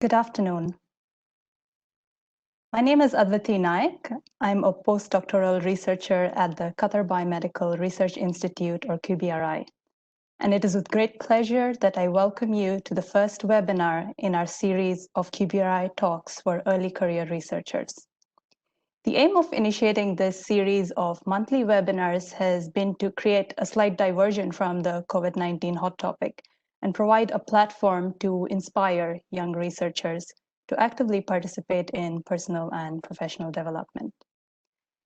Good afternoon. My name is Advati Naik. I'm a postdoctoral researcher at the Qatar Biomedical Research Institute, or QBRI. And it is with great pleasure that I welcome you to the first webinar in our series of QBRI talks for early career researchers. The aim of initiating this series of monthly webinars has been to create a slight diversion from the COVID-19 hot topic and provide a platform to inspire young researchers to actively participate in personal and professional development.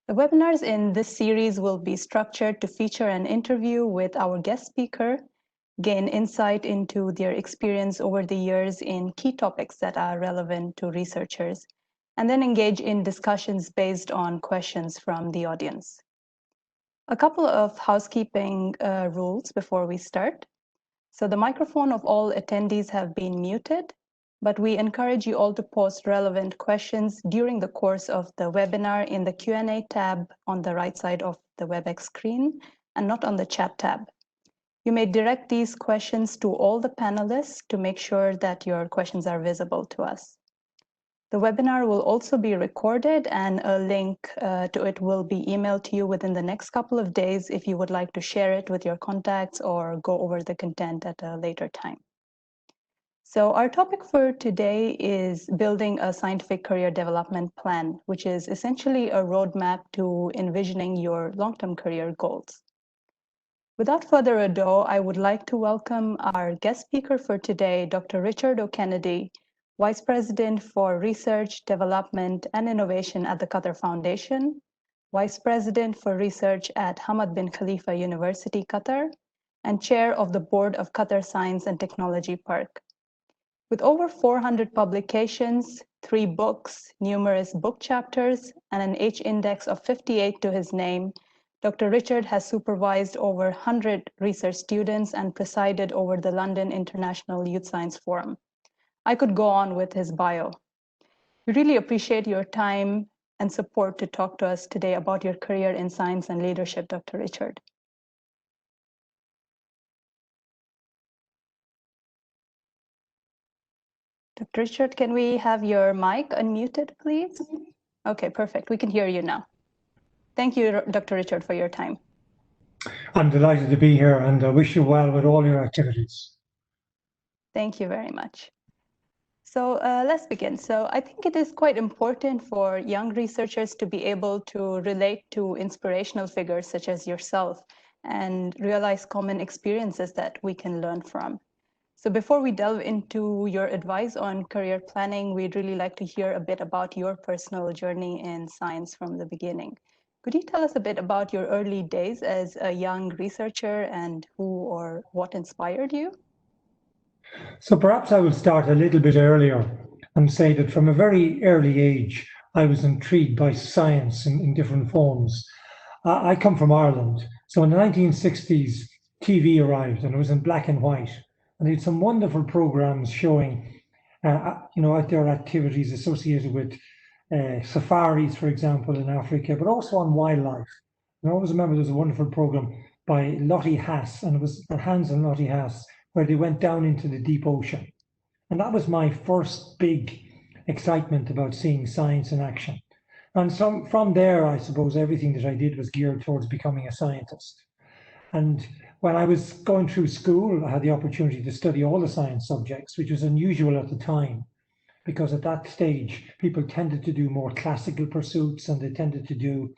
The webinars in this series will be structured to feature an interview with our guest speaker, gain insight into their experience over the years in key topics that are relevant to researchers, and then engage in discussions based on questions from the audience. A couple of housekeeping rules before we start. So the microphone of all attendees have been muted, but we encourage you all to post relevant questions during the course of the webinar in the Q&A tab on the right side of the WebEx screen and not on the chat tab. You may direct these questions to all the panelists to make sure that your questions are visible to us. The webinar will also be recorded, and a link to it will be emailed to you within the next couple of days if you would like to share it with your contacts or go over the content at a later time. So our topic for today is building a scientific career development plan, which is essentially a roadmap to envisioning your long-term career goals. Without further ado, I would like to welcome our guest speaker for today, Dr. Richard O'Kennedy, Vice President for Research, Development, and Innovation at the Qatar Foundation, Vice President for Research at Hamad bin Khalifa University, Qatar, and Chair of the Board of Qatar Science and Technology Park. With over 400 publications, 3 books, numerous book chapters, and an H-index of 58 to his name, Dr. Richard has supervised over 100 research students and presided over the London International Youth Science Forum. I could go on with his bio. We really appreciate your time and support to talk to us today about your career in science and leadership, Dr. Richard. Dr. Richard, can we have your mic unmuted, please? Okay, perfect. We can hear you now. Thank you, Dr. Richard, for your time. I'm delighted to be here, and I wish you well with all your activities. Thank you very much. So let's begin. So I think it is quite important for young researchers to be able to relate to inspirational figures such as yourself and realize common experiences that we can learn from. So before we delve into your advice on career planning, we'd really like to hear a bit about your personal journey in science from the beginning. Could you tell us a bit about your early days as a young researcher and who or what inspired you? So perhaps I will start a little bit earlier and say that from a very early age, I was intrigued by science in different forms. I come from Ireland. So in the 1960s, TV arrived and it was in black and white. And they had some wonderful programs showing, outdoor activities associated with safaris, for example, in Africa, but also on wildlife. And I always remember there was a wonderful program by Lottie Haas, and it was Hans and Lottie Haas, where they went down into the deep ocean. And that was my first big excitement about seeing science in action. And from there, I suppose everything that I did was geared towards becoming a scientist. And when I was going through school, I had the opportunity to study all the science subjects, which was unusual at the time, because at that stage, people tended to do more classical pursuits, and they tended to do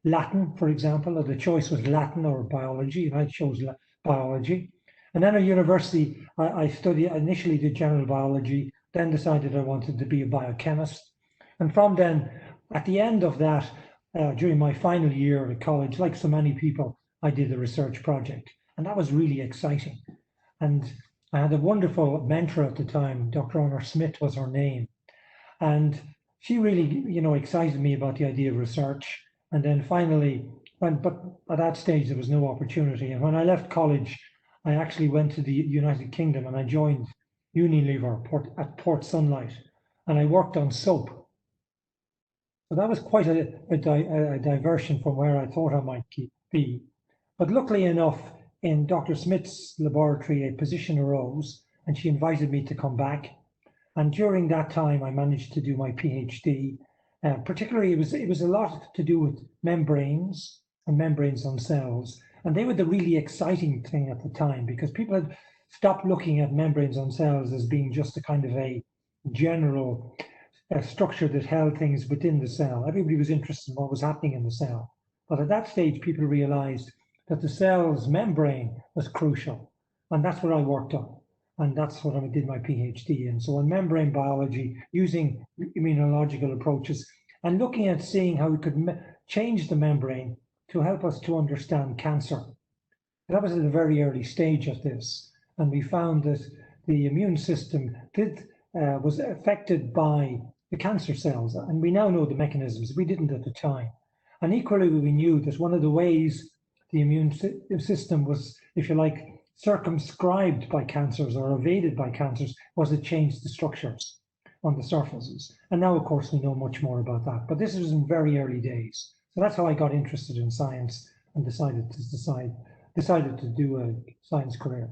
Latin, for example, or the choice was Latin or biology, and I chose biology. And then at university, I initially did general biology, then decided I wanted to be a biochemist. And from then, at the end of that, during my final year at college, like so many people, I did a research project. And that was really exciting. And I had a wonderful mentor at the time, Dr. Honor Smith was her name. And she really, excited me about the idea of research. And then finally, but at that stage, there was no opportunity. And when I left college, I actually went to the United Kingdom and I joined Unilever at Port Sunlight, and I worked on soap. So that was quite a diversion from where I thought I might be. But luckily enough, in Dr. Smith's laboratory, a position arose, and she invited me to come back. And during that time, I managed to do my PhD. Particularly, it was a lot to do with membranes and membranes on cells. And they were the really exciting thing at the time because people had stopped looking at membranes on cells as being just a kind of a general structure that held things within the cell. Everybody was interested in what was happening in the cell. But at that stage, people realized that the cell's membrane was crucial. And that's what I worked on. And that's what I did my PhD in. So on membrane biology, using immunological approaches and looking at seeing how we could change the membrane to help us to understand cancer. That was at a very early stage of this. And we found that the immune system was affected by the cancer cells. And we now know the mechanisms. We didn't at the time. And equally, we knew that one of the ways the immune system was, if you like, circumscribed by cancers or evaded by cancers was it changed the structures on the surfaces. And now, of course, we know much more about that. But this was in very early days. So that's how I got interested in science and decided to do a science career.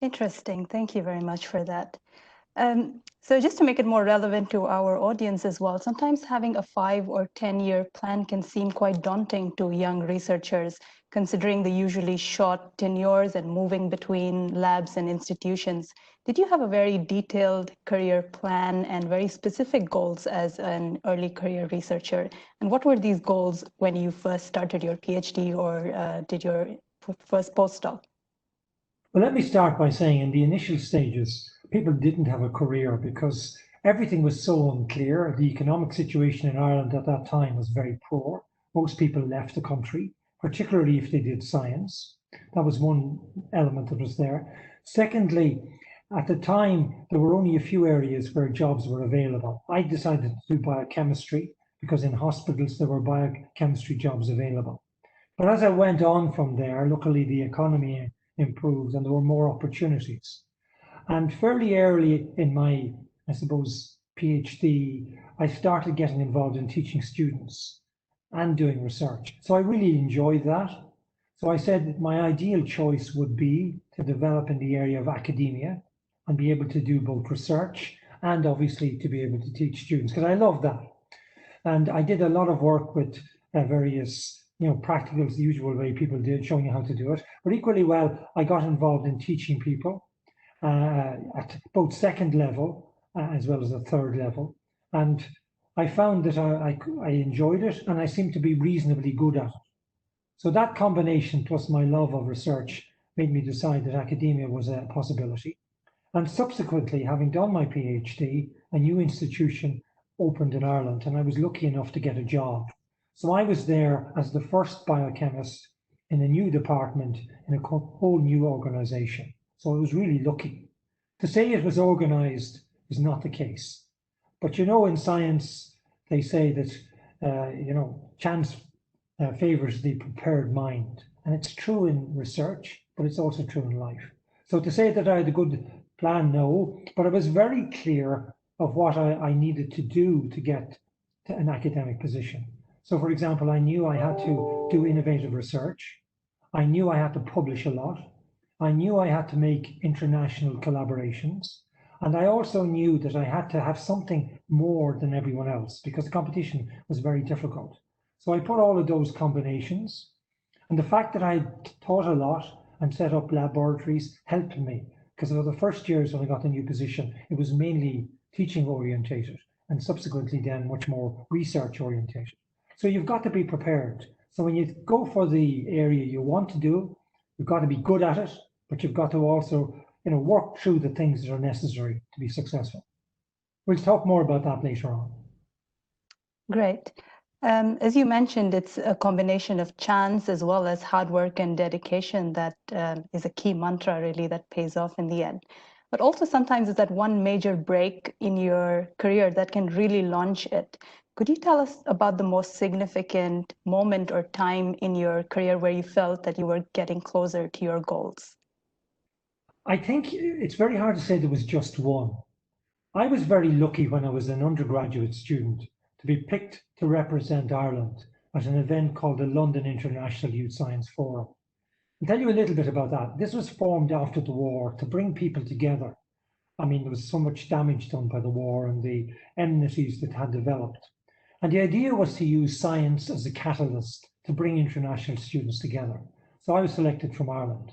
Interesting. Thank you very much for that. So just to make it more relevant to our audience as well, sometimes having a 5 or 10-year plan can seem quite daunting to young researchers, considering the usually short tenures and moving between labs and institutions. Did you have a very detailed career plan and very specific goals as an early career researcher? And what were these goals when you first started your PhD or did your first postdoc? Well, let me start by saying in the initial stages, people didn't have a career because everything was so unclear. The economic situation in Ireland at that time was very poor. Most people left the country, particularly if they did science. That was one element that was there. Secondly, at the time, there were only a few areas where jobs were available. I decided to do biochemistry because in hospitals there were biochemistry jobs available. But as I went on from there, luckily the economy improved and there were more opportunities. And fairly early in my, I suppose, PhD, I started getting involved in teaching students and doing research. So I really enjoyed that. So I said that my ideal choice would be to develop in the area of academia and be able to do both research and obviously to be able to teach students, because I love that. And I did a lot of work with various practicals, the usual way people did, showing you how to do it. But equally well, I got involved in teaching people at both second level as well as a third level. And I found that I enjoyed it and I seemed to be reasonably good at it. So that combination plus my love of research made me decide that academia was a possibility. And subsequently, having done my PhD, a new institution opened in Ireland and I was lucky enough to get a job. So I was there as the first biochemist in a new department in a whole new organization. So I was really lucky. To say it was organized is not the case. But in science, they say that, chance favors the prepared mind. And it's true in research, but it's also true in life. So to say that I had a good plan, no, but I was very clear of what I needed to do to get to an academic position. So for example, I knew I had to do innovative research. I knew I had to publish a lot. I knew I had to make international collaborations. And I also knew that I had to have something more than everyone else because the competition was very difficult. So I put all of those combinations. And the fact that I taught a lot and set up laboratories helped me because for the first years when I got the new position, it was mainly teaching orientated and subsequently then much more research orientated. So you've got to be prepared. So when you go for the area you want to do, you've got to be good at it, but you've got to also, work through the things that are necessary to be successful. We'll talk more about that later on. Great. As you mentioned, it's a combination of chance as well as hard work and dedication that is a key mantra really that pays off in the end. But also sometimes it's that one major break in your career that can really launch it. Could you tell us about the most significant moment or time in your career where you felt that you were getting closer to your goals? I think it's very hard to say there was just one. I was very lucky when I was an undergraduate student to be picked to represent Ireland at an event called the London International Youth Science Forum. I'll tell you a little bit about that. This was formed after the war to bring people together I mean, there was so much damage done by the war and the enmities that had developed. And the idea was to use science as a catalyst to bring international students together. So I was selected from Ireland.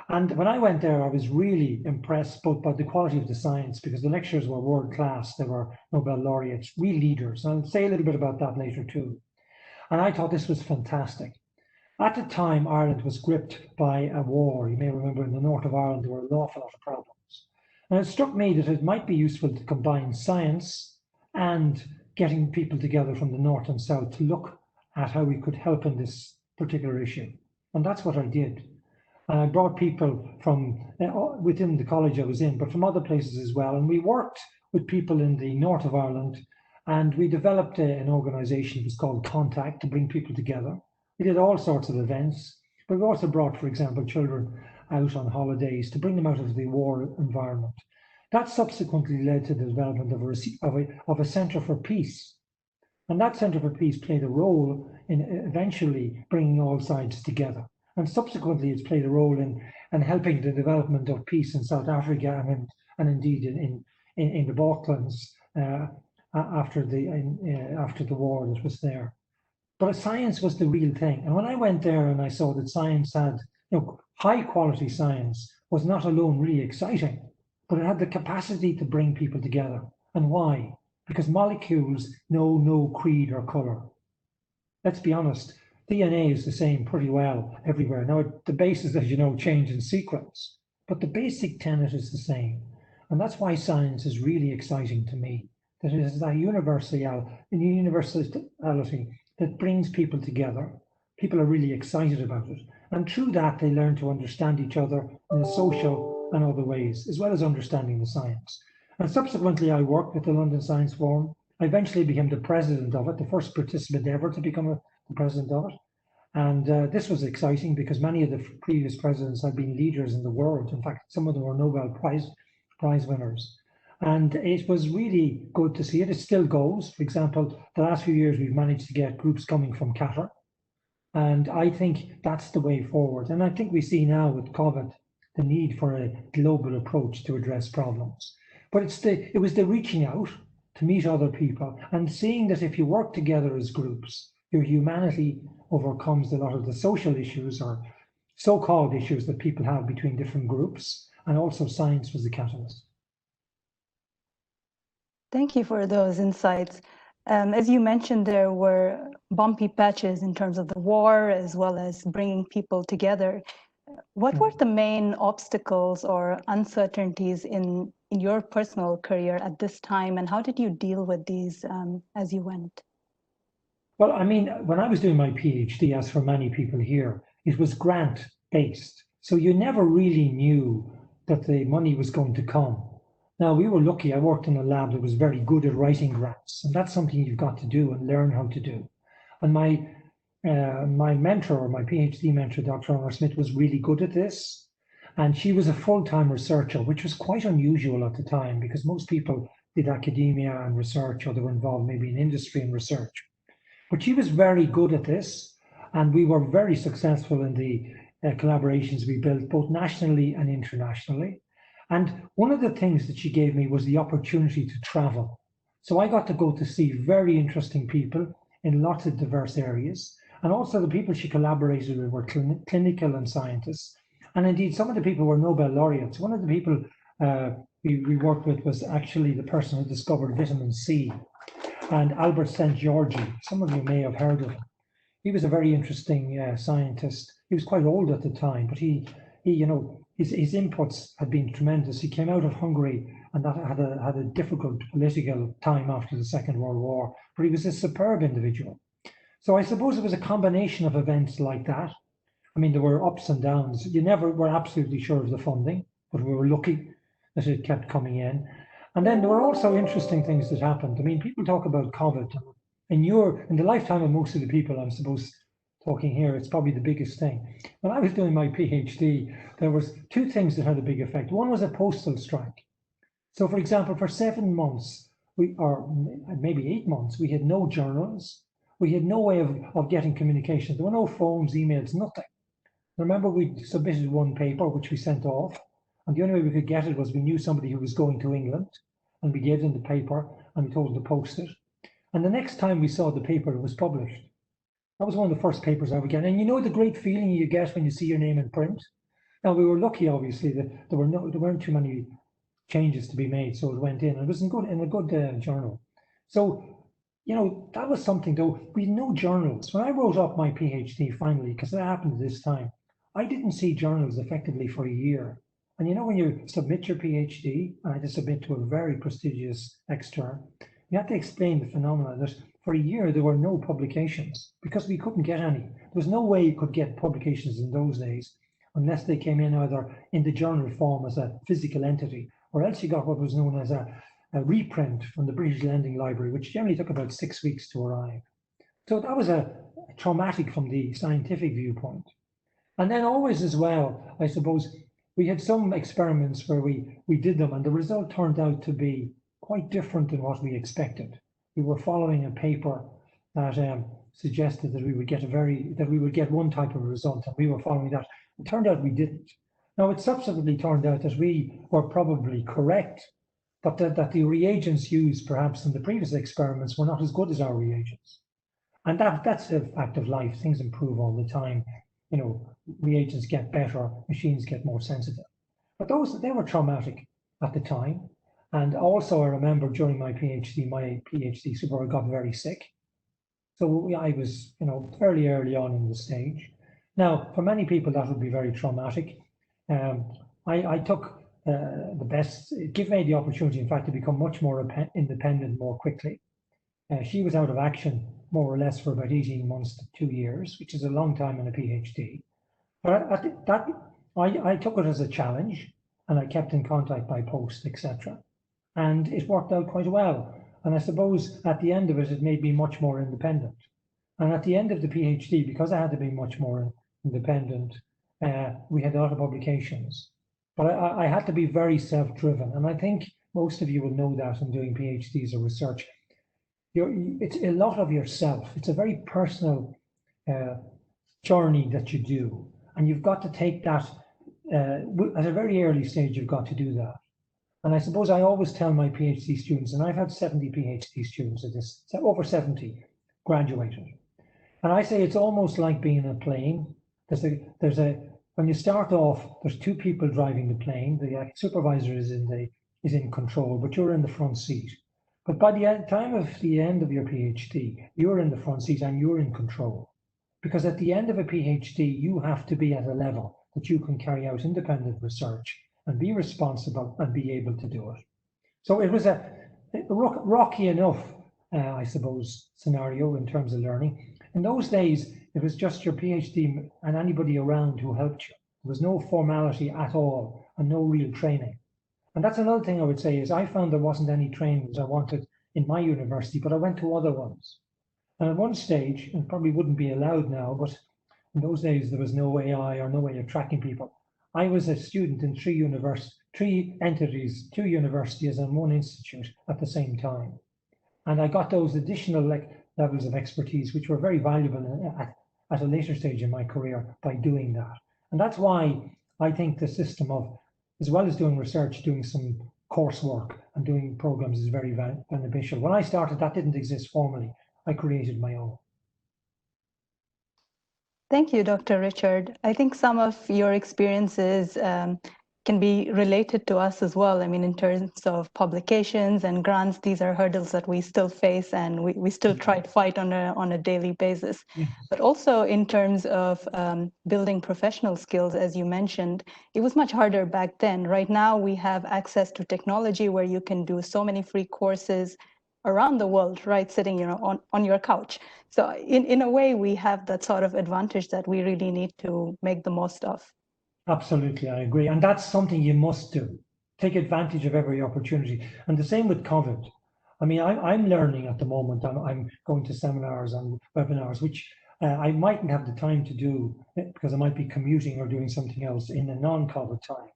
And when I went there, I was really impressed both by the quality of the science, because the lecturers were world class. They were Nobel laureates, real leaders. And I'll say a little bit about that later too. And I thought this was fantastic. At the time, Ireland was gripped by a war. You may remember in the north of Ireland, there were an awful lot of problems. And it struck me that it might be useful to combine science and getting people together from the north and south to look at how we could help in this particular issue. And that's what I did. And I brought people from within the college I was in, but from other places as well. And we worked with people in the north of Ireland, and we developed an organisation that was called Contact to bring people together. We did all sorts of events, but we also brought, for example, children out on holidays to bring them out of the war environment. That subsequently led to the development of a Centre for Peace. And that Centre for Peace played a role in eventually bringing all sides together. And subsequently, it's played a role in helping the development of peace in South Africa and indeed in the Falklands after the war that was there. But science was the real thing. And when I went there and I saw that science had, high quality science was not alone really exciting, but it had the capacity to bring people together. And why? Because molecules know no creed or color. Let's be honest, DNA is the same pretty well everywhere. Now, the bases, as you know, change in sequence, but the basic tenet is the same. And that's why science is really exciting to me, that it is that universality that brings people together. People are really excited about it. And through that, they learn to understand each other in social and other ways, as well as understanding the science. And subsequently, I worked with the London Science Forum. I eventually became the president of it, the first participant ever to become the president of it. And this was exciting because many of the previous presidents had been leaders in the world. In fact, some of them were Nobel Prize winners. And it was really good to see it. It still goes. For example, the last few years, we've managed to get groups coming from Qatar. And I think that's the way forward. And I think we see now with COVID, the need for a global approach to address problems. But it was the reaching out to meet other people and seeing that if you work together as groups, your humanity overcomes a lot of the social issues or so-called issues that people have between different groups. And also science was the catalyst. Thank you for those insights. As you mentioned, there were bumpy patches in terms of the war, as well as bringing people together. What were the main obstacles or uncertainties in your personal career at this time, and how did you deal with these as you went? Well, I mean, when I was doing my PhD, as for many people here, it was grant-based. So you never really knew that the money was going to come. Now, we were lucky. I worked in a lab that was very good at writing grants, and that's something you've got to do and learn how to do. And my mentor, my PhD mentor, Dr. Honor Smith, was really good at this. And she was a full-time researcher, which was quite unusual at the time because most people did academia and research, or they were involved maybe in industry and research. But she was very good at this, and we were very successful in the collaborations we built, both nationally and internationally. And one of the things that she gave me was the opportunity to travel. So I got to go to see very interesting people in lots of diverse areas. And also the people she collaborated with were clinical and scientists. And indeed, some of the people were Nobel laureates. One of the people we worked with was actually the person who discovered vitamin C, and Albert St. Georgi. Some of you may have heard of him. He was a very interesting scientist. He was quite old at the time, but he his inputs had been tremendous. He came out of Hungary and that had a difficult political time after the Second World War, but he was a superb individual. So I suppose it was a combination of events like that. I mean, there were ups and downs. You never were absolutely sure of the funding, but we were lucky that it kept coming in. And then there were also interesting things that happened. I mean, people talk about COVID. In the lifetime of most of the people, I'm supposed talking here, it's probably the biggest thing. When I was doing my PhD, there was two things that had a big effect. One was a postal strike. So for example, for 7 months, or maybe 8 months, we had no journals. We had no way of getting communication. There were no phones, emails, nothing. Remember, we submitted one paper, which we sent off, And the only way we could get it was we knew somebody who was going to England, and we gave them the paper and we told them to post it. And the next time we saw the paper, it was published. That was one of the first papers I ever get. And you know the great feeling you get when you see your name in print? Now, we were lucky, obviously, that there weren't too many changes to be made, so it went in. It was in a good journal. So, that was something, though. We had no journals. When I wrote up my PhD finally, because that happened at this time, I didn't see journals effectively for a year. And when you submit your PhD, and I had to submit to a very prestigious extern, you had to explain the phenomena that for a year there were no publications because we couldn't get any. There was no way you could get publications in those days unless they came in either in the journal form as a physical entity, or else you got what was known as a reprint from the British Lending Library, which generally took about 6 weeks to arrive. So that was a traumatic from the scientific viewpoint. And then always as well, I suppose, we had some experiments where we did them and the result turned out to be quite different than what we expected. We were following a paper that suggested that we would get one type of result, and we were following that. It turned out we didn't. Now, it subsequently turned out that we were probably correct, but that the reagents used perhaps in the previous experiments were not as good as our reagents. And that's a fact of life. Things improve all the time. Reagents get better, machines get more sensitive. But they were traumatic at the time. And also, I remember during my PhD supervisor got very sick. So I was, fairly early on in the stage. Now, for many people, that would be very traumatic. I took the best, it gave me the opportunity, in fact, to become much more independent more quickly. She was out of action more or less for about 18 months to 2 years, which is a long time in a PhD. But I took it as a challenge, and I kept in contact by post, etc. And it worked out quite well. And I suppose at the end of it, it made me much more independent. And at the end of the PhD, because I had to be much more independent, we had a lot of publications. But I had to be very self-driven. And I think most of you will know that in doing PhDs or research. It's a lot of yourself. It's a very personal journey that you do. And you've got to take that, at a very early stage, you've got to do that. And I suppose I always tell my PhD students, and I've had 70 PhD students at this, over 70 graduated. And I say it's almost like being in a plane. When you start off, there's two people driving the plane. The supervisor is in control, but you're in the front seat. But by the time of the end of your PhD, you're in the front seat and you're in control. Because at the end of a PhD, you have to be at a level that you can carry out independent research and be responsible and be able to do it. So it was a rocky enough, I suppose, scenario in terms of learning. In those days, it was just your PhD and anybody around who helped you. There was no formality at all and no real training. And that's another thing I would say is I found there wasn't any trainings I wanted in my university, but I went to other ones. And at one stage, and probably wouldn't be allowed now, but in those days there was no AI or no way of tracking people. I was a student in three entities, 2 universities and 1 institute at the same time. And I got those additional levels of expertise, which were very valuable at a later stage in my career by doing that. And that's why I think the system of, as well as doing research, doing some coursework and doing programs is very beneficial. When I started, that didn't exist formally. I created my own. Thank you, Dr. Richard. I think some of your experiences can be related to us as well. I mean, in terms of publications and grants, these are hurdles that we still face and we still try to fight on a daily basis. Yes. But also in terms of building professional skills, as you mentioned, it was much harder back then. Right now, we have access to technology where you can do so many free courses around the world, right, sitting on your couch. So in a way, we have that sort of advantage that we really need to make the most of. Absolutely, I agree. And that's something you must do. Take advantage of every opportunity. And the same with COVID. I mean, I'm learning at the moment. I'm going to seminars and webinars, which I mightn't have the time to do because I might be commuting or doing something else in a non-COVID time.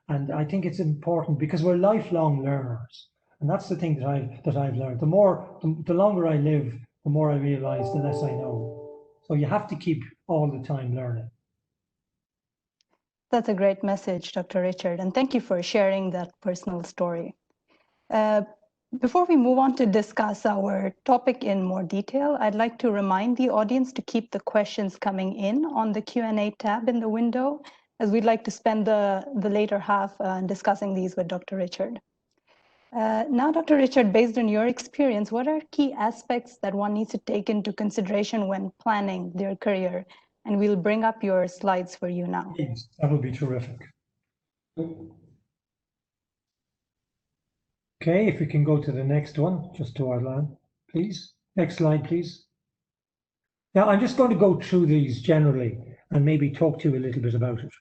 And I think it's important because we're lifelong learners. And that's the thing that I've learned. The longer I live, the more I realize, the less I know. So you have to keep all the time learning. That's a great message, Dr. Richard, and thank you for sharing that personal story. Before we move on to discuss our topic in more detail, I'd like to remind the audience to keep the questions coming in on the Q&A tab in the window, as we'd like to spend the later half discussing these with Dr. Richard. Now, Dr. Richard, based on your experience, what are key aspects that one needs to take into consideration when planning their career? And we'll bring up your slides for you now. Please, that would be terrific. Okay, if we can go to the next one, just to outline, please. Next slide, please. Now, I'm just going to go through these generally and maybe talk to you a little bit about it.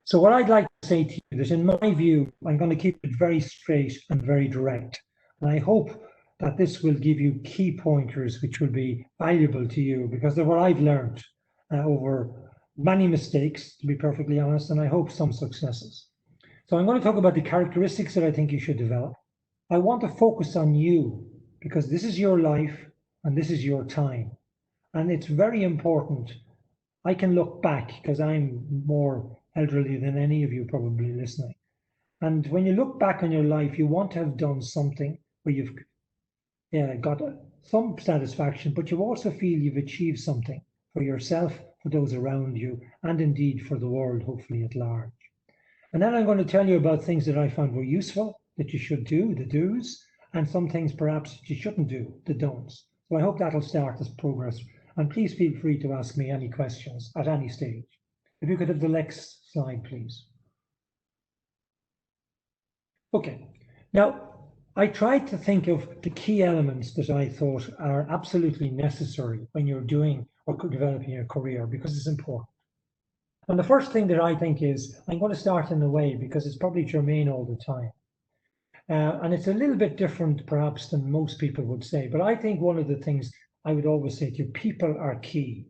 So what I'd like to say to you is, in my view, I'm going to keep it very straight and very direct. And I hope that this will give you key pointers which will be valuable to you, because they're what I've learned over many mistakes, to be perfectly honest, and I hope some successes. So I'm going to talk about the characteristics that I think you should develop. I want to focus on you, because this is your life and this is your time. And it's very important. I can look back, because I'm more elderly than any of you probably listening. And when you look back on your life, you want to have done something where you've got some satisfaction, but you also feel you've achieved something for yourself, for those around you, and indeed for the world, hopefully at large. And then I'm going to tell you about things that I found were useful, that you should do, the do's, and some things perhaps you shouldn't do, the don'ts. So I hope that'll start this progress. And please feel free to ask me any questions at any stage. If you could have the next slide, please. Okay, now I tried to think of the key elements that I thought are absolutely necessary when you're doing or developing your career, because it's important. And the first thing that I think is, I'm going to start in a way because it's probably germane all the time. And it's a little bit different perhaps than most people would say, but I think one of the things I would always say to you, people are key.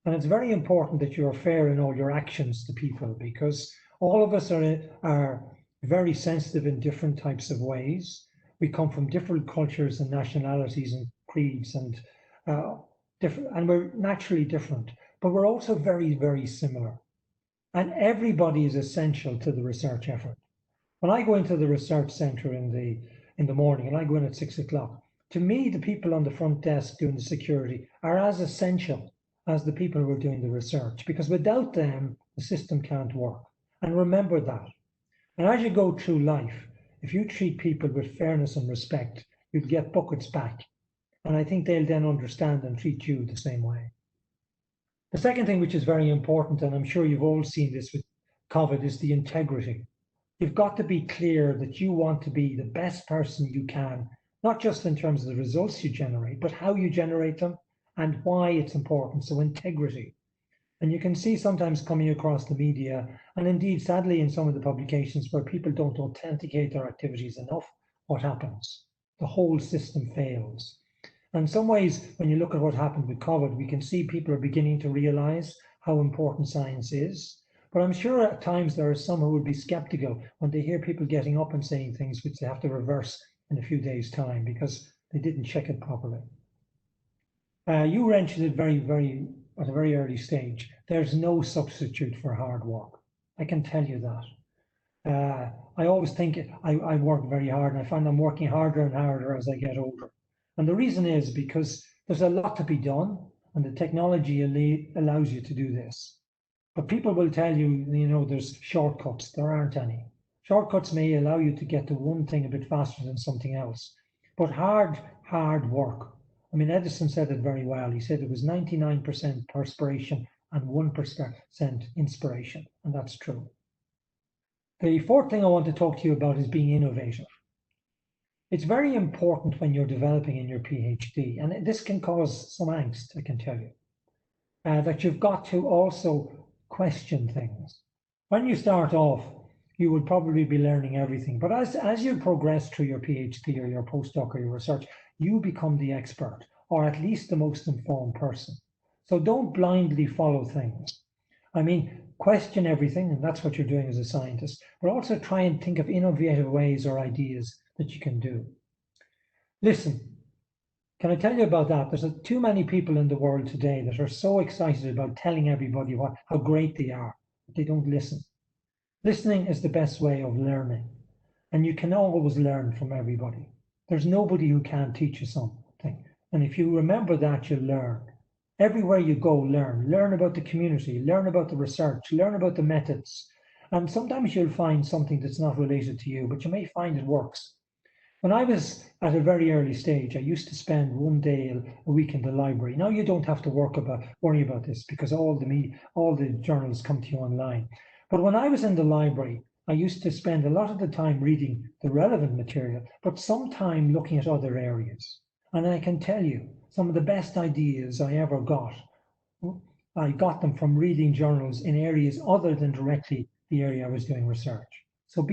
And it's very important that you're fair in all your actions to people, because all of us are very sensitive in different types of ways. We come from different cultures and nationalities and creeds and different, and we're naturally different, but we're also very, very similar. And everybody is essential to the research effort. When I go into the research center in the morning, and I go in at 6 o'clock, to me, the people on the front desk doing the security are as essential as the people who are doing the research, because without them, the system can't work. And remember that. And as you go through life, if you treat people with fairness and respect, you'll get buckets back. And I think they'll then understand and treat you the same way. The second thing, which is very important, and I'm sure you've all seen this with COVID, is the integrity. You've got to be clear that you want to be the best person you can, not just in terms of the results you generate, but how you generate them and why it's important. So integrity. And you can see sometimes coming across the media, and indeed, sadly, in some of the publications where people don't authenticate their activities enough, what happens? The whole system fails. And in some ways, when you look at what happened with COVID, we can see people are beginning to realize how important science is. But I'm sure at times there are some who will be skeptical when they hear people getting up and saying things which they have to reverse in a few days' time because they didn't check it properly. You mentioned it at a very early stage. There's no substitute for hard work. I can tell you that. I always think I work very hard, and I find I'm working harder and harder as I get older. And the reason is because there's a lot to be done, and the technology allows you to do this. But people will tell you, there's shortcuts. There aren't any. Shortcuts may allow you to get to one thing a bit faster than something else. But hard work. I mean, Edison said it very well. He said it was 99% perspiration and 1% inspiration. And that's true. The fourth thing I want to talk to you about is being innovative. It's very important when you're developing in your PhD, and this can cause some angst, I can tell you, that you've got to also question things. When you start off, you will probably be learning everything, but as you progress through your PhD or your postdoc or your research, you become the expert, or at least the most informed person. So don't blindly follow things. I mean, question everything, and that's what you're doing as a scientist, but also try and think of innovative ways or ideas that you can do. Listen, can I tell you about that? There's too many people in the world today that are so excited about telling everybody how great they are, but they don't listen. Listening is the best way of learning, and you can always learn from everybody. There's nobody who can't teach you something. And if you remember that, you'll learn. Everywhere you go, learn. Learn about the community, learn about the research, learn about the methods. And sometimes you'll find something that's not related to you, but you may find it works. When I was at a very early stage, I used to spend one day a week in the library. Now you don't have to worry about this because all the journals come to you online. But when I was in the library, I used to spend a lot of the time reading the relevant material, but some time looking at other areas. And I can tell you, some of the best ideas I ever got, I got them from reading journals in areas other than directly the area I was doing research. So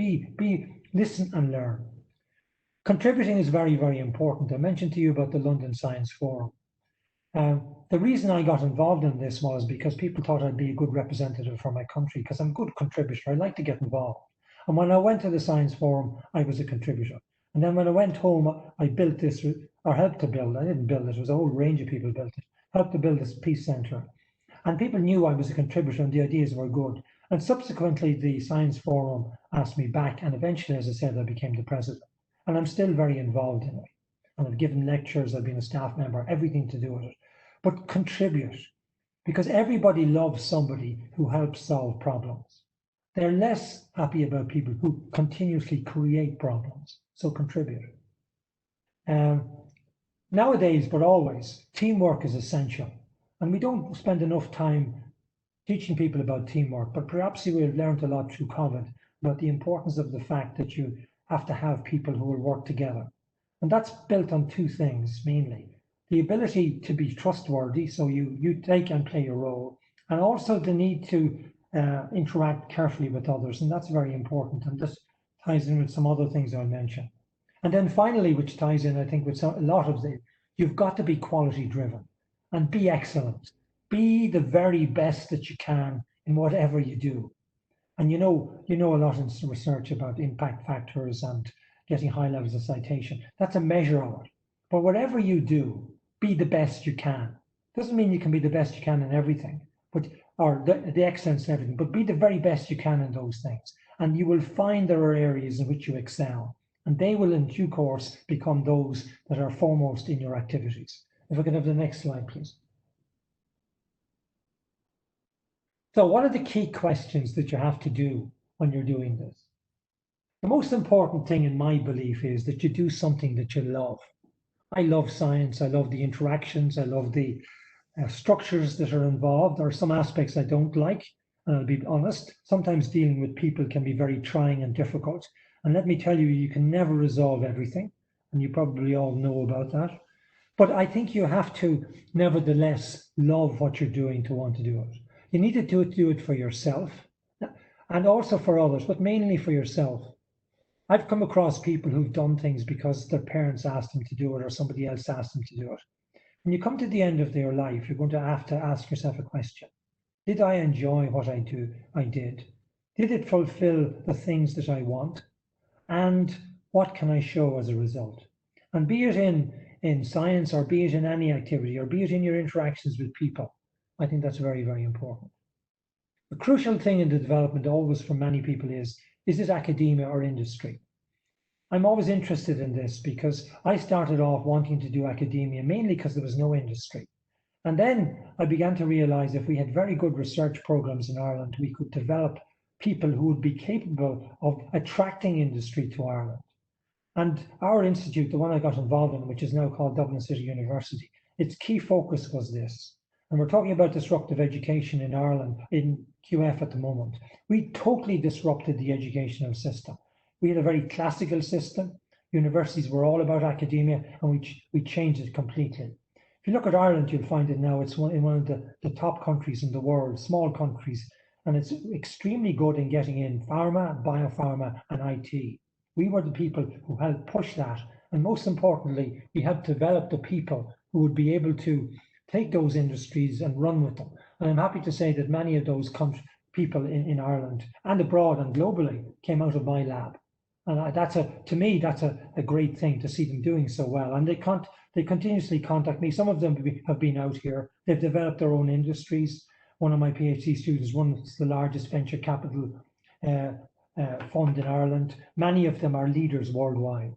listen and learn. Contributing is very, very important. I mentioned to you about the London Science Forum. The reason I got involved in this was because people thought I'd be a good representative for my country because I'm a good contributor. I like to get involved. And when I went to the Science Forum, I was a contributor. And then when I went home, I built this, or helped to build. I didn't build it. It was a whole range of people built it. Helped to build this peace centre. And people knew I was a contributor and the ideas were good. And subsequently, the Science Forum asked me back. And eventually, as I said, I became the president. And I'm still very involved in it. And I've given lectures, I've been a staff member, everything to do with it. But contribute, because everybody loves somebody who helps solve problems. They're less happy about people who continuously create problems. So contribute. Nowadays, but always, teamwork is essential. And we don't spend enough time teaching people about teamwork, but perhaps you will have learned a lot through COVID about the importance of the fact that you have to have people who will work together. And that's built on two things mainly. The ability to be trustworthy, so you take and play a role, and also the need to interact carefully with others, and that's very important. And this ties in with some other things I'll mention. And then finally, which ties in, I think, with a lot of the, you've got to be quality driven and be excellent. Be the very best that you can in whatever you do. And you know a lot in research about impact factors and getting high levels of citation. That's a measure of it. But whatever you do, be the best you can. Doesn't mean you can be the best you can in everything, or the excellence in everything, but be the very best you can in those things. And you will find there are areas in which you excel. And they will in due course become those that are foremost in your activities. If I could have the next slide, please. So what are the key questions that you have to do when you're doing this? The most important thing in my belief is that you do something that you love. I love science. I love the interactions. I love the structures that are involved. There are some aspects I don't like, and I'll be honest. Sometimes dealing with people can be very trying and difficult. And let me tell you, you can never resolve everything. And you probably all know about that. But I think you have to nevertheless love what you're doing to want to do it. You need to do it for yourself and also for others, but mainly for yourself. I've come across people who've done things because their parents asked them to do it or somebody else asked them to do it. When you come to the end of their life, you're going to have to ask yourself a question. Did I enjoy what I did? Did it fulfill the things that I want? And what can I show as a result? And be it in science, or be it in any activity, or be it in your interactions with people, I think that's very, very important. The crucial thing in the development always for many people is it academia or industry? I'm always interested in this because I started off wanting to do academia mainly because there was no industry. And then I began to realize if we had very good research programs in Ireland, we could develop people who would be capable of attracting industry to Ireland. And our institute, the one I got involved in, which is now called Dublin City University, its key focus was this. And we're talking about disruptive education in Ireland, in QF at the moment. We totally disrupted the educational system. We had a very classical system. Universities were all about academia, and we changed it completely. If you look at Ireland, you'll find it now, it's one of the top countries in the world, small countries, and it's extremely good in getting in pharma, biopharma, and IT. We were the people who helped push that. And most importantly, we helped develop the people who would be able to take those industries and run with them. And I'm happy to say that many of those people in Ireland and abroad and globally came out of my lab. And to me, that's a great thing to see them doing so well. And they continuously contact me. Some of them have been out here. They've developed their own industries. One of my PhD students runs the largest venture capital fund in Ireland. Many of them are leaders worldwide.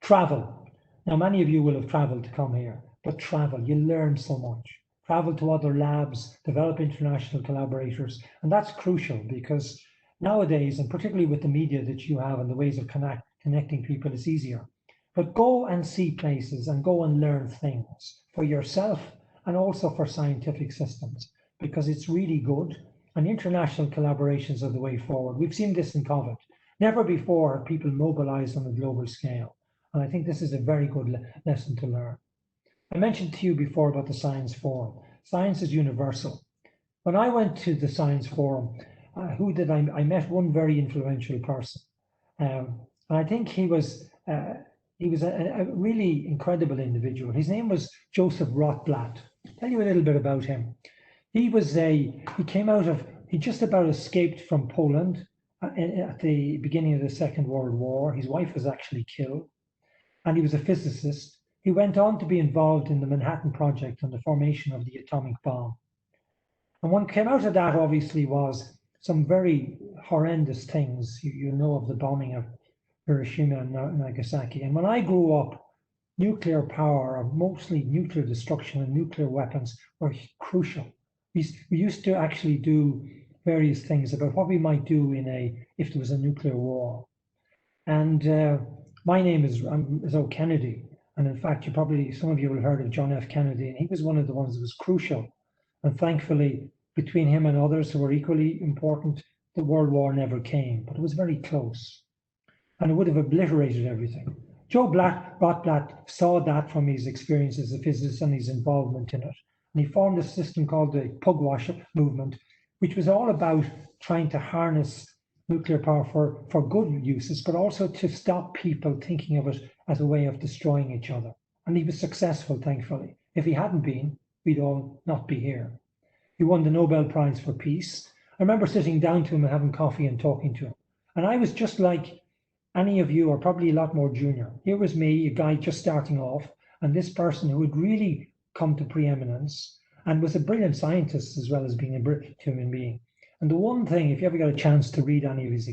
Travel. Now, many of you will have traveled to come here, but travel, you learn so much. Travel to other labs, develop international collaborators, and that's crucial because nowadays, and particularly with the media that you have and the ways of connecting people, it's easier. But go and see places and go and learn things for yourself and also for scientific systems because it's really good. And international collaborations are the way forward. We've seen this in COVID. Never before have people mobilized on a global scale. And I think this is a very good lesson to learn. I mentioned to you before about the Science Forum. Science is universal. When I went to the Science Forum, I met one very influential person. And I think he was a really incredible individual. His name was Joseph Rotblat. I'll tell you a little bit about him. He just about escaped from Poland at the beginning of the Second World War. His wife was actually killed, and he was a physicist. He went on to be involved in the Manhattan Project and the formation of the atomic bomb. And what came out of that, obviously, was some very horrendous things. You know of the bombing of Hiroshima and Nagasaki. And when I grew up, nuclear power, or mostly nuclear destruction and nuclear weapons, were crucial. We used to actually do various things about what we might do if there was a nuclear war. And my name is O. Kennedy. And in fact, some of you will have heard of John F. Kennedy, and he was one of the ones that was crucial. And thankfully, between him and others who were equally important, the World War never came, but it was very close. And it would have obliterated everything. Joe Rotblat saw that from his experience as a physicist and his involvement in it. And he formed a system called the Pugwash movement, which was all about trying to harness nuclear power for good uses, but also to stop people thinking of it as a way of destroying each other. And he was successful, thankfully. If he hadn't been, we'd all not be here. He won the Nobel Prize for Peace. I remember sitting down to him and having coffee and talking to him. And I was just like any of you, or probably a lot more junior. Here was me, a guy just starting off, and this person who had really come to preeminence and was a brilliant scientist as well as being a brilliant human being. And the one thing, if you ever got a chance to read any of his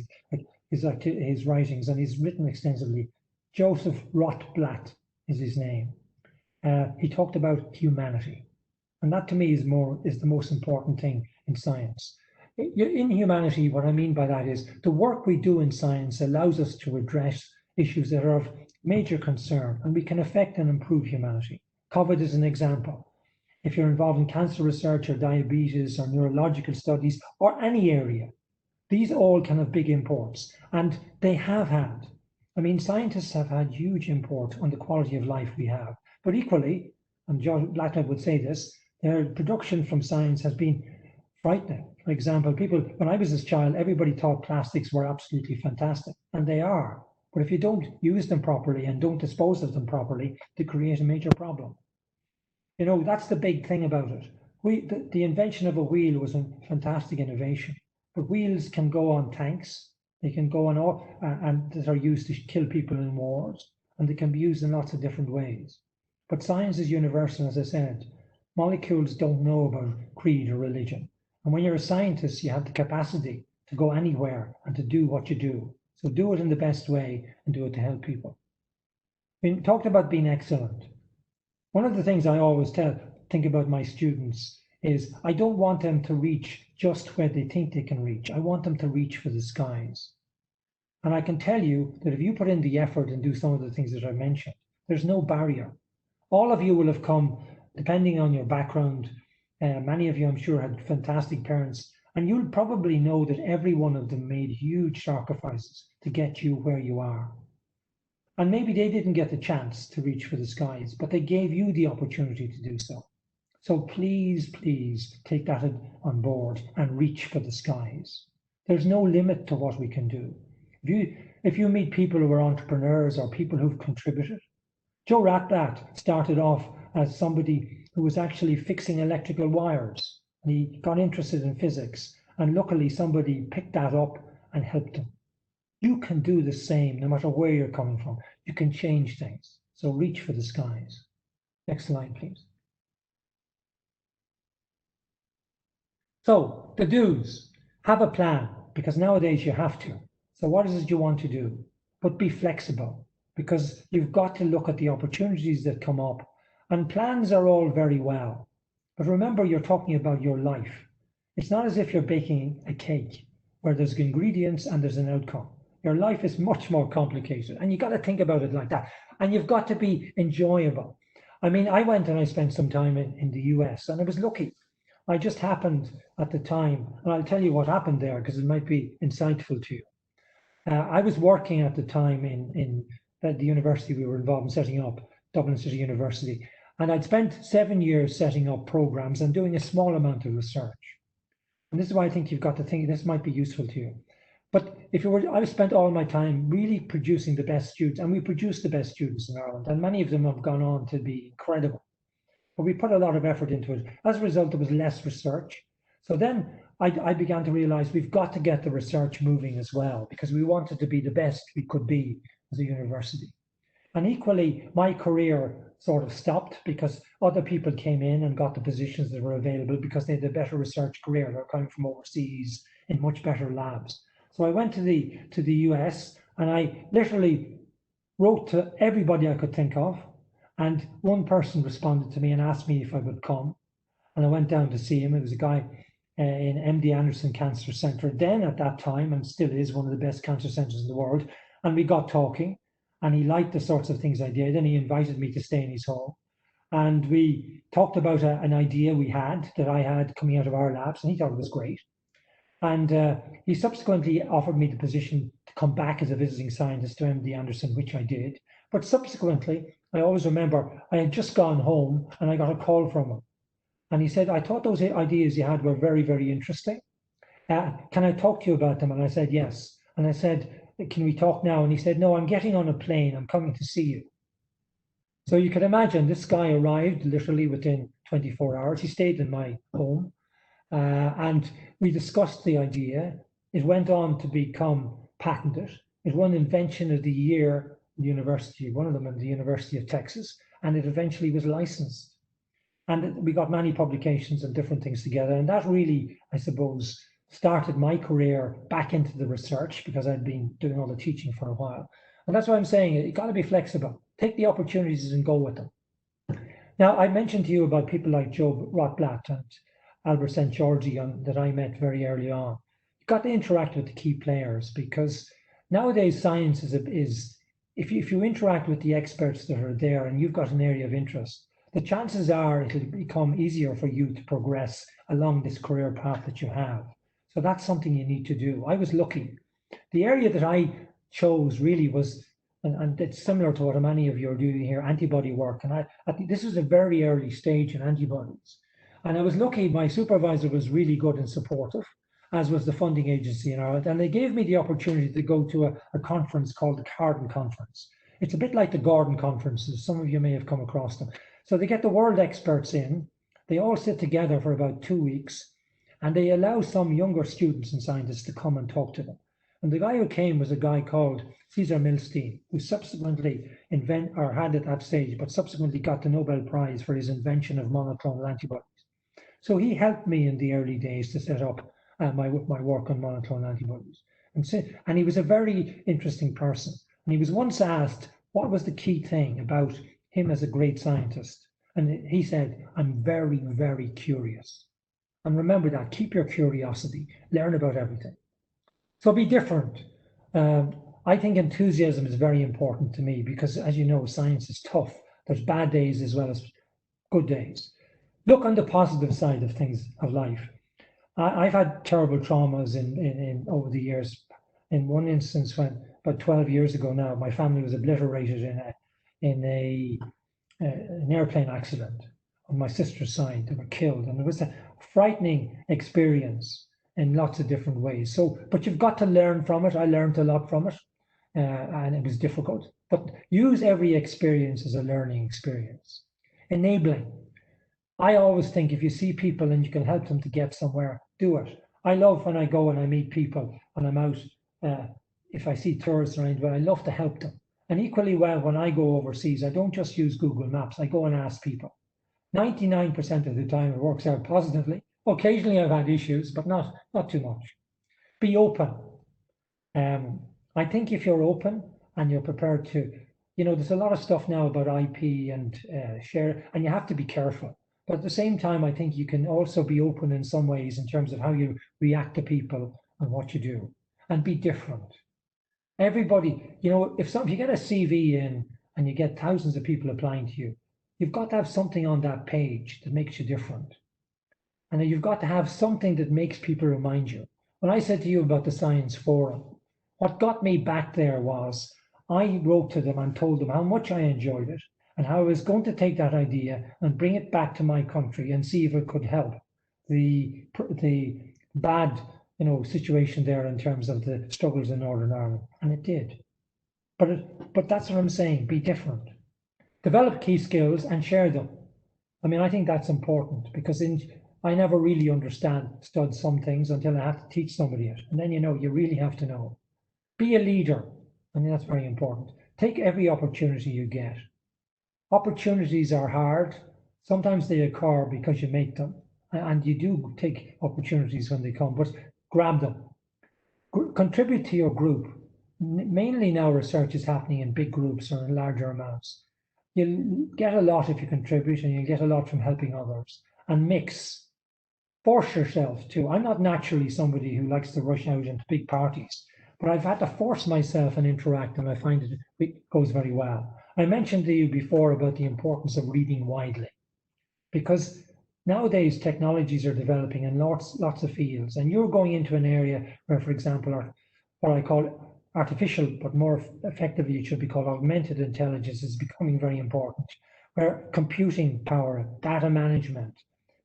writings, and he's written extensively, Joseph Rotblat is his name. He talked about humanity. And that to me is the most important thing in science. In humanity, what I mean by that is the work we do in science allows us to address issues that are of major concern, and we can affect and improve humanity. COVID is an example. If you're involved in cancer research or diabetes or neurological studies or any area, these all can have big imports, and they have had. I mean, scientists have had huge import on the quality of life we have, but equally, and John Blackwood would say this, their production from science has been frightening. For example, when I was a child, everybody thought plastics were absolutely fantastic, and they are. But if you don't use them properly and don't dispose of them properly, they create a major problem. You know, that's the big thing about it. The invention of a wheel was a fantastic innovation, but wheels can go on tanks. They can go on and that are used to kill people in wars, and they can be used in lots of different ways. But science is universal, as I said. Molecules don't know about creed or religion. And when you're a scientist, you have the capacity to go anywhere and to do what you do. So do it in the best way and do it to help people. We talked about being excellent. One of the things I always think about my students is I don't want them to reach just where they think they can reach. I want them to reach for the skies. And I can tell you that if you put in the effort and do some of the things that I mentioned, there's no barrier. All of you will have come, depending on your background, many of you, I'm sure, had fantastic parents, and you'll probably know that every one of them made huge sacrifices to get you where you are. And maybe they didn't get the chance to reach for the skies, but they gave you the opportunity to do so. So please, please take that on board and reach for the skies. There's no limit to what we can do. If you meet people who are entrepreneurs or people who've contributed, Joe Rotblat started off as somebody who was actually fixing electrical wires. And he got interested in physics, and luckily somebody picked that up and helped him. You can do the same no matter where you're coming from. You can change things. So reach for the skies. Next slide, please. So the do's: have a plan. because nowadays you have to. So what is it you want to do? But be flexible, because you've got to look at the opportunities that come up. And plans are all very well. But remember, you're talking about your life. It's not as if you're baking a cake where there's ingredients and there's an outcome. Your life is much more complicated, and you got to think about it like that. And you've got to be enjoyable. I mean, I went and I spent some time in the US, and I was lucky. I just happened at the time, and I'll tell you what happened there because it might be insightful to you. I was working at the time in the university we were involved in setting up, Dublin City University, and I'd spent 7 years setting up programs and doing a small amount of research. And this is why I think you've got to think this might be useful to you. But if you were, I've spent all my time really producing the best students, and we produce the best students in Ireland, and many of them have gone on to be incredible. But we put a lot of effort into it. As a result, there was less research. So then I began to realize we've got to get the research moving as well, because we wanted to be the best we could be as a university. And equally, my career sort of stopped because other people came in and got the positions that were available because they had a better research career. They're coming from overseas in much better labs. So I went to the US, and I literally wrote to everybody I could think of. And one person responded to me and asked me if I would come. And I went down to see him. It was a guy in MD Anderson Cancer Center, then at that time, and still is one of the best cancer centers in the world. And we got talking, and he liked the sorts of things I did, and he invited me to stay in his home. And we talked about an idea we had that I had coming out of our labs, and he thought it was great. And he subsequently offered me the position to come back as a visiting scientist to MD Anderson, which I did. But subsequently, I always remember I had just gone home and I got a call from him. And he said, I thought those ideas you had were very, very interesting. Can I talk to you about them? And I said, yes. And I said, can we talk now? And he said, no, I'm getting on a plane. I'm coming to see you. So you can imagine this guy arrived literally within 24 hours. He stayed in my home. And we discussed the idea. It went on to become patented. It won Invention of the Year in the university, one of them in the University of Texas, and it eventually was licensed. And we got many publications and different things together. And that really, I suppose, started my career back into the research because I'd been doing all the teaching for a while. And that's why I'm saying you've got to be flexible. Take the opportunities and go with them. Now, I mentioned to you about people like Joe Rotblat and Albert St. Georgi that I met very early on. You've got to interact with the key players, because nowadays science is if you interact with the experts that are there and you've got an area of interest, the chances are it'll become easier for you to progress along this career path that you have. So that's something you need to do. I was lucky. The area that I chose really was, and it's similar to what many of you are doing here, antibody work. And I think this was a very early stage in antibodies. And I was lucky, my supervisor was really good and supportive, as was the funding agency in Ireland. And they gave me the opportunity to go to a conference called the Cardin Conference. It's a bit like the Cardin Conferences. Some of you may have come across them. So they get the world experts in. They all sit together for about 2 weeks, and they allow some younger students and scientists to come and talk to them. And the guy who came was a guy called Cesar Milstein, who subsequently had at that stage, but subsequently got the Nobel Prize for his invention of monoclonal antibodies. So he helped me in the early days to set up my work on monoclonal antibodies. And he was a very interesting person. And he was once asked what was the key thing about him as a great scientist. And he said, I'm very, very curious. And remember that, keep your curiosity, learn about everything. So be different. I think enthusiasm is very important to me because, as you know, science is tough. There's bad days as well as good days. Look on the positive side of things of life. I've had terrible traumas in over the years. In one instance, when about 12 years ago now, my family was obliterated in an airplane accident on my sister's side. They were killed, and it was a frightening experience in lots of different ways. So, but you've got to learn from it. I learned a lot from it, and it was difficult. But use every experience as a learning experience. Enabling. I always think if you see people and you can help them to get somewhere, do it. I love when I go and I meet people and I'm out, if I see tourists around, but I love to help them. And equally well, when I go overseas, I don't just use Google Maps, I go and ask people. 99% of the time it works out positively. Occasionally I've had issues, but not too much. Be open. I think if you're open and you're prepared to, there's a lot of stuff now about IP and share, and you have to be careful. But at the same time, I think you can also be open in some ways in terms of how you react to people and what you do, and be different. Everybody, if you get a CV in and you get thousands of people applying to you, you've got to have something on that page that makes you different. And then you've got to have something that makes people remind you. When I said to you about the Science Forum, what got me back there was I wrote to them and told them how much I enjoyed it and how I was going to take that idea and bring it back to my country and see if it could help the bad situation there in terms of the struggles in Northern Ireland, and it did. But that's what I'm saying. Be different. Develop key skills and share them. I mean, I think that's important because I never really understood some things until I had to teach somebody it, and then you really have to know. Be a leader. I mean, that's very important. Take every opportunity you get. Opportunities are hard. Sometimes they occur because you make them, and you do take opportunities when they come, but grab them. Contribute to your group. Mainly now research is happening in big groups or in larger amounts. You'll get a lot if you contribute, and you'll get a lot from helping others. And mix. Force yourself to. I'm not naturally somebody who likes to rush out into big parties, but I've had to force myself and interact, and I find it goes very well. I mentioned to you before about the importance of reading widely, because nowadays technologies are developing in lots of fields, and you're going into an area where, for example, what I call artificial, but more effectively it should be called augmented intelligence, is becoming very important, where computing power, data management,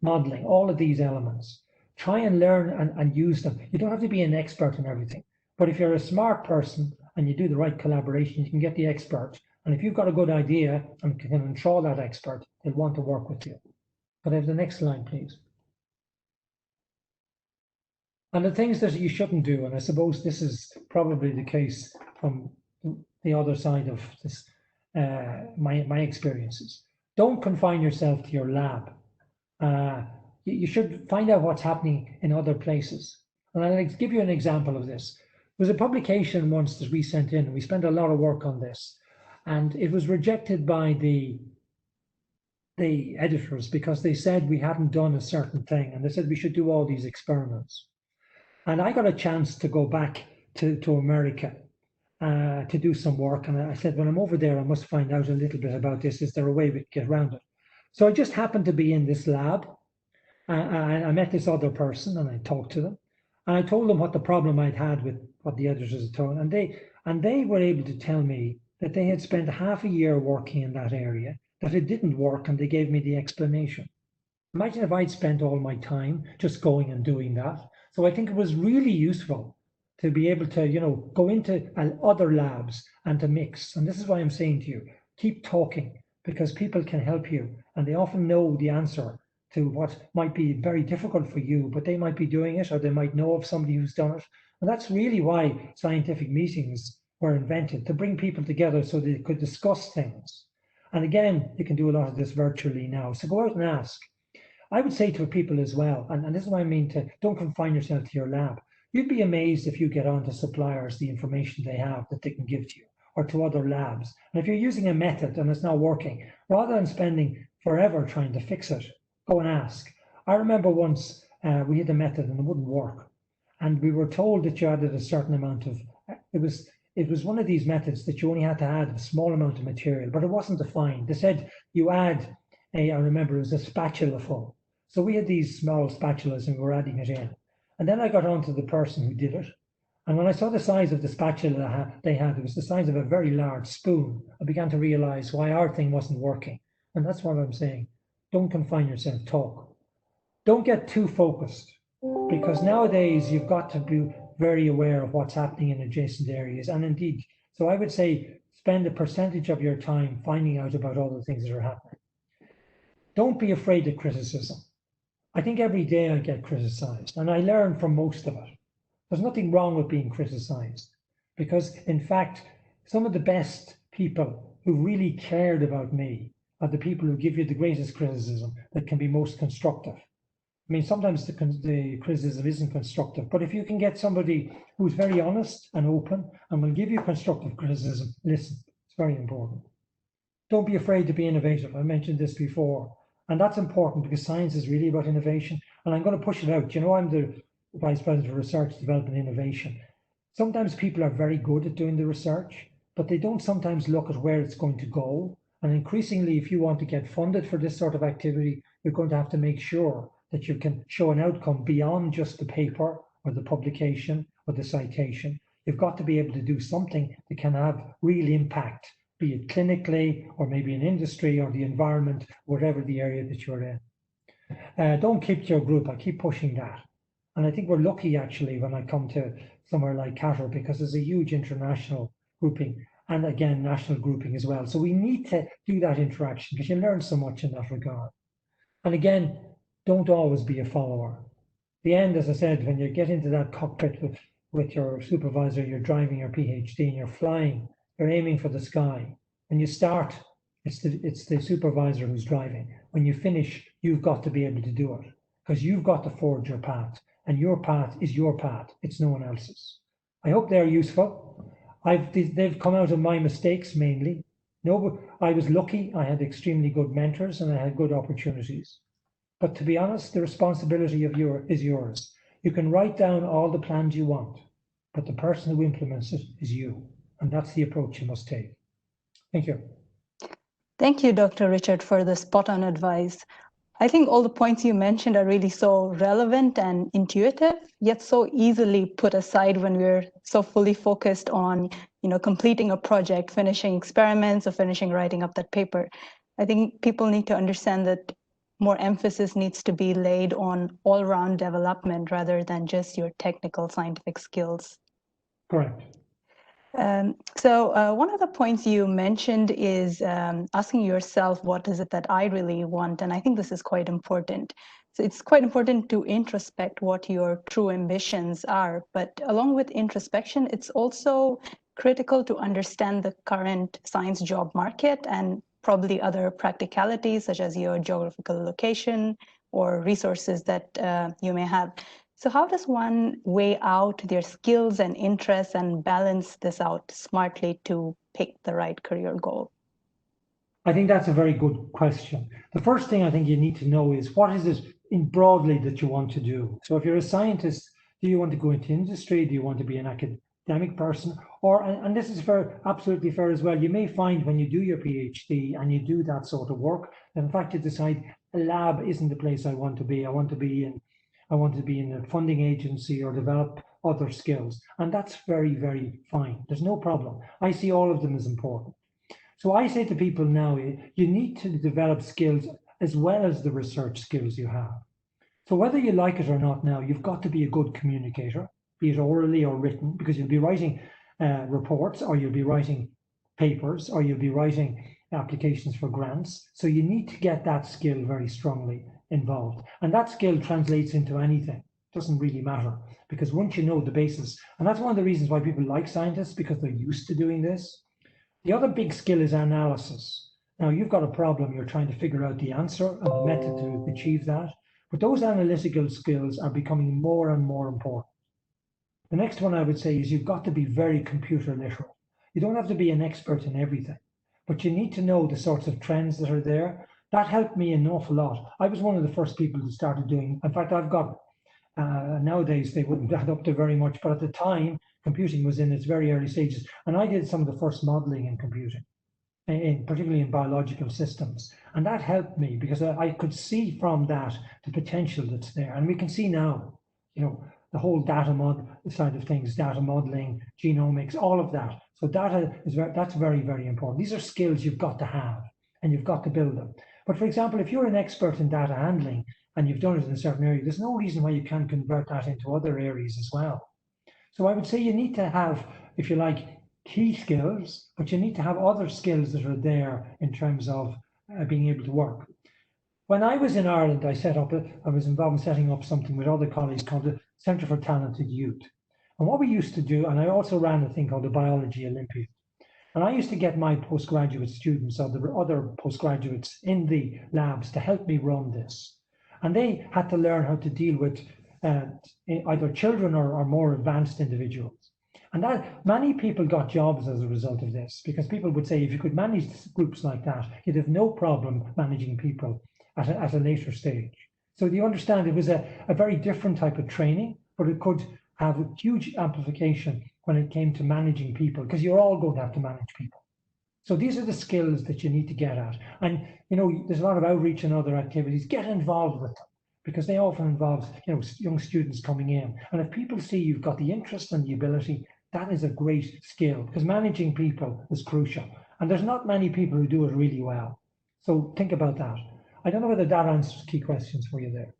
modeling, all of these elements. Try and learn and use them. You don't have to be an expert in everything, but if you're a smart person and you do the right collaboration, you can get the expert. And if you've got a good idea and can control that expert, they'll want to work with you. But I have the next slide, please. And the things that you shouldn't do, and I suppose this is probably the case from the other side of this, my experiences. Don't confine yourself to your lab. You should find out what's happening in other places. And I'll give you an example of this. There was a publication once that we sent in, and we spent a lot of work on this, and it was rejected by the editors because they said we hadn't done a certain thing, and they said we should do all these experiments. And I got a chance to go back to America to do some work, and I said, when I'm over there, I must find out a little bit about this. Is there a way we can get around it? So I just happened to be in this lab. I met this other person, and I talked to them, and I told them what the problem I'd had with what the editors had told, and they were able to tell me that they had spent half a year working in that area, that it didn't work, and they gave me the explanation. Imagine if I'd spent all my time just going and doing that. So I think it was really useful to be able to, go into other labs and to mix. And this is why I'm saying to you, keep talking, because people can help you, and they often know the answer to what might be very difficult for you, but they might be doing it, or they might know of somebody who's done it. And that's really why scientific meetings were invented, to bring people together so they could discuss things. And again, you can do a lot of this virtually now. So go out and ask. I would say to people as well, and this is what I mean, to don't confine yourself to your lab. You'd be amazed if you get on to suppliers the information they have that they can give to you, or to other labs. And if you're using a method and it's not working, rather than spending forever trying to fix it, go and ask. I remember once we had a method and it wouldn't work, and we were told that you added a certain amount of, it was one of these methods that you only had to add a small amount of material, but it wasn't defined. They said you add I remember it was a spatula full. So we had these small spatulas and we were adding it in. And then I got on to the person who did it. And when I saw the size of the spatula they had, it was the size of a very large spoon. I began to realize why our thing wasn't working. And that's what I'm saying. Don't confine yourself, talk. Don't get too focused, because nowadays you've got to be very aware of what's happening in adjacent areas. And indeed, so I would say spend a percentage of your time finding out about all the things that are happening. Don't be afraid of criticism. I think every day I get criticized, and I learn from most of it. There's nothing wrong with being criticized, because in fact, some of the best people who really cared about me are the people who give you the greatest criticism that can be most constructive. I mean, sometimes the criticism isn't constructive, but if you can get somebody who's very honest and open and will give you constructive criticism, listen, it's very important. Don't be afraid to be innovative. I mentioned this before. And that's important because science is really about innovation. And I'm going to push it out. You know, I'm the Vice President for Research, Development, and Innovation. Sometimes people are very good at doing the research, but they don't sometimes look at where it's going to go. And increasingly, if you want to get funded for this sort of activity, you're going to have to make sure that you can show an outcome beyond just the paper or the publication or the citation. You've got to be able to do something that can have real impact, be it clinically or maybe in industry or the environment, whatever the area that you're in. Don't keep to your group. I keep pushing that. And I think we're lucky actually when I come to somewhere like Qatar because there's a huge international grouping and again, national grouping as well. So we need to do that interaction because you learn so much in that regard. And again, don't always be a follower. The end, as I said, when you get into that cockpit with your supervisor, you're driving your PhD and you're flying, you're aiming for the sky. When you start, it's the supervisor who's driving. When you finish, you've got to be able to do it because you've got to forge your path and your path is your path. It's no one else's. I hope they're useful. They've come out of my mistakes mainly. No, I was lucky. I had extremely good mentors and I had good opportunities. But to be honest, the responsibility is yours. You can write down all the plans you want, but the person who implements it is you. And that's the approach you must take. Thank you. Thank you, Dr. Richard, for the spot-on advice. I think all the points you mentioned are really so relevant and intuitive, yet so easily put aside when we're so fully focused on, completing a project, finishing experiments, or finishing writing up that paper. I think people need to understand that more emphasis needs to be laid on all-round development rather than just your technical scientific skills. Correct. So one of the points you mentioned is asking yourself, what is it that I really want? And I think this is quite important. So it's quite important to introspect what your true ambitions are. But along with introspection, it's also critical to understand the current science job market and probably other practicalities such as your geographical location or resources that you may have. So how does one weigh out their skills and interests and balance this out smartly to pick the right career goal? I think that's a very good question. The first thing I think you need to know is what is it in broadly that you want to do? So if you're a scientist, do you want to go into industry? Do you want to be an academic person? Or, and this is fair, absolutely fair as well, you may find when you do your PhD and you do that sort of work, that in fact you decide a lab isn't the place I want to be. I want to be in a funding agency or develop other skills. And that's very, very fine. There's no problem. I see all of them as important. So I say to people now, you need to develop skills as well as the research skills you have. So whether you like it or not now, you've got to be a good communicator, be it orally or written, because you'll be writing reports or you'll be writing papers or you'll be writing applications for grants. So you need to get that skill very strongly involved. And that skill translates into anything. It doesn't really matter because once you know the basis, and that's one of the reasons why people like scientists, because they're used to doing this. The other big skill is analysis. Now you've got a problem, you're trying to figure out the answer and the method to achieve that. But those analytical skills are becoming more and more important. The next one I would say is you've got to be very computer literate. You don't have to be an expert in everything, but you need to know the sorts of trends that are there. That helped me an awful lot. I was one of the first people who started doing, in fact, I've got, nowadays they wouldn't add up to very much, but at the time, computing was in its very early stages. And I did some of the first modeling in computing, particularly in biological systems. And that helped me because I could see from that the potential that's there. And we can see now, the whole data side of things, data modeling, genomics, all of that. So that's very, very important. These are skills you've got to have and you've got to build them. But for example, if you're an expert in data handling and you've done it in a certain area, there's no reason why you can't convert that into other areas as well. So I would say you need to have, if you like, key skills, but you need to have other skills that are there in terms of being able to work. When I was in Ireland, I was involved in setting up something with other colleagues called the Centre for Talented Youth. And what we used to do, and I also ran a thing called the Biology Olympiad. And I used to get my postgraduate students or the other postgraduates in the labs to help me run this. And they had to learn how to deal with either children or more advanced individuals. And that many people got jobs as a result of this, because people would say if you could manage groups like that, you'd have no problem managing people at a later stage. So do you understand, it was a very different type of training, but it could have a huge amplification when it came to managing people, because you're all going to have to manage people. So these are the skills that you need to get at. And, you know, there's a lot of outreach and other activities. Get involved with them, because they often involve, you know, young students coming in. And if people see you've got the interest and the ability, that is a great skill, because managing people is crucial. And there's not many people who do it really well. So think about that. I don't know whether that answers key questions for you there.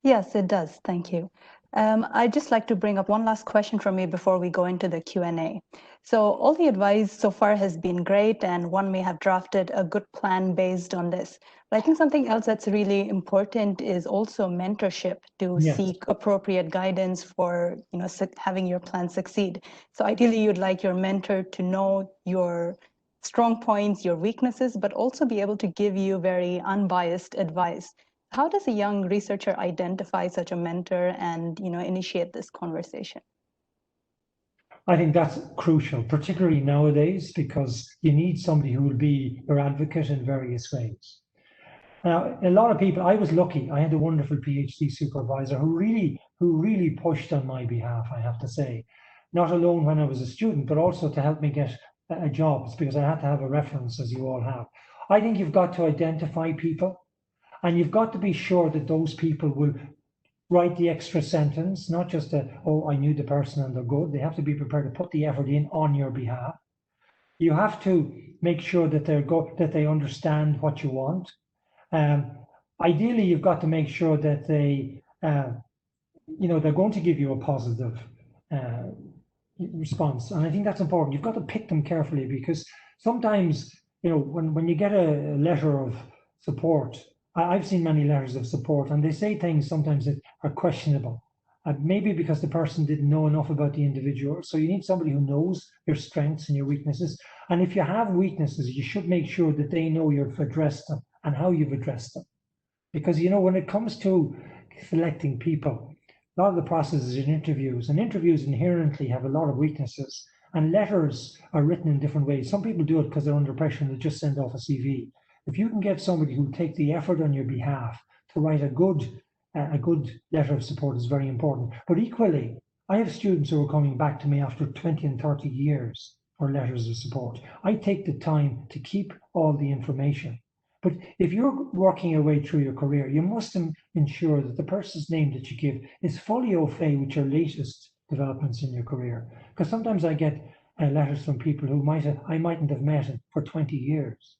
Yes, it does. Thank you. I'd just like to bring up one last question from me before we go into the Q&A. So all the advice so far has been great, and one may have drafted a good plan based on this. But I think something else that's really important is also mentorship to seek appropriate guidance for, you know, having your plan succeed. So ideally, you'd like your mentor to know your strong points, your weaknesses, but also be able to give you very unbiased advice. How does a young researcher identify such a mentor and, you know, initiate this conversation? I think that's crucial, particularly nowadays, because you need somebody who will be your advocate in various ways. Now, a lot of people, I was lucky. I had a wonderful PhD supervisor who really pushed on my behalf, I have to say. Not alone when I was a student, but also to help me get jobs, because I had to have a reference, as you all have. I think you've got to identify people, and you've got to be sure that those people will write the extra sentence, not just oh, I knew the person and they're good. They have to be prepared to put the effort in on your behalf. You have to make sure that that they understand what you want. Ideally, you've got to make sure that they, you know, they're going to give you a positive response, and I think that's important. You've got to pick them carefully, because sometimes, you know, when you get a letter of support, I've seen many letters of support, and they say things sometimes that are questionable. Maybe because the person didn't know enough about the individual. So you need somebody who knows your strengths and your weaknesses. And if you have weaknesses, you should make sure that they know you've addressed them and how you've addressed them. Because, you know, when it comes to selecting people, a lot of the process is in interviews, and interviews inherently have a lot of weaknesses. And letters are written in different ways. Some people do it because they're under pressure and they just send off a CV. If you can get somebody who take the effort on your behalf to write a good letter of support, is very important. But equally, I have students who are coming back to me after 20 and 30 years for letters of support. I take the time to keep all the information. But if you're working your way through your career, you must ensure that the person's name that you give is fully au fait with your latest developments in your career. Because sometimes I get letters from people who I mightn't have met for 20 years.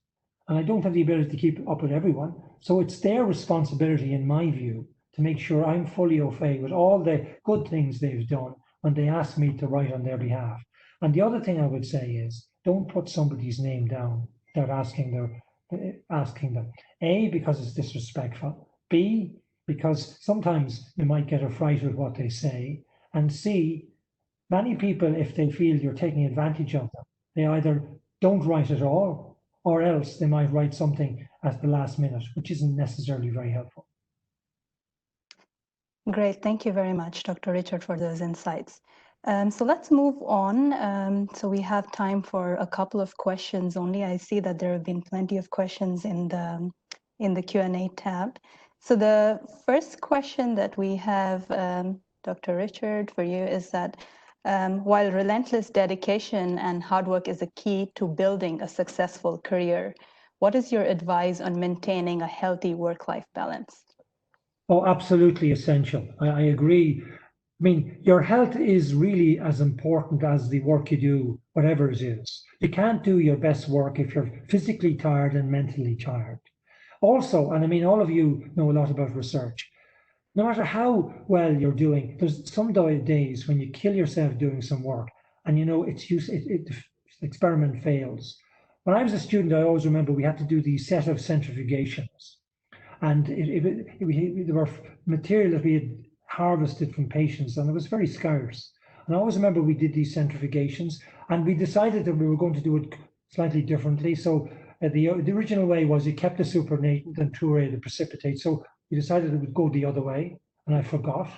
And I don't have the ability to keep up with everyone. So it's their responsibility, in my view, to make sure I'm fully au fait with all the good things they've done when they ask me to write on their behalf. And the other thing I would say is, don't put somebody's name down without asking them. A, because it's disrespectful. B, because sometimes you might get a fright with what they say. And C, many people, if they feel you're taking advantage of them, they either don't write at all, or else they might write something at the last minute, which isn't necessarily very helpful. Great. Thank you very much, Dr. Richard, for those insights. So let's move on. So we have time for a couple of questions only. I see that there have been plenty of questions in the Q&A tab. So the first question that we have, Dr. Richard, for you is that while relentless dedication and hard work is a key to building a successful career, what is your advice on maintaining a healthy work-life balance? Oh, absolutely essential. I agree. I mean, your health is really as important as the work you do, whatever it is. You can't do your best work if you're physically tired and mentally tired. Also, and I mean, all of you know a lot about research. No matter how well you're doing, there's some days when you kill yourself doing some work, and you know the experiment fails. When I was a student, I always remember we had to do these set of centrifugations, and there were material that we had harvested from patients, and it was very scarce. And I always remember we did these centrifugations, and we decided that we were going to do it slightly differently. So the original way was you kept the supernatant and threw away the precipitate. So We decided it would go the other way, and I forgot.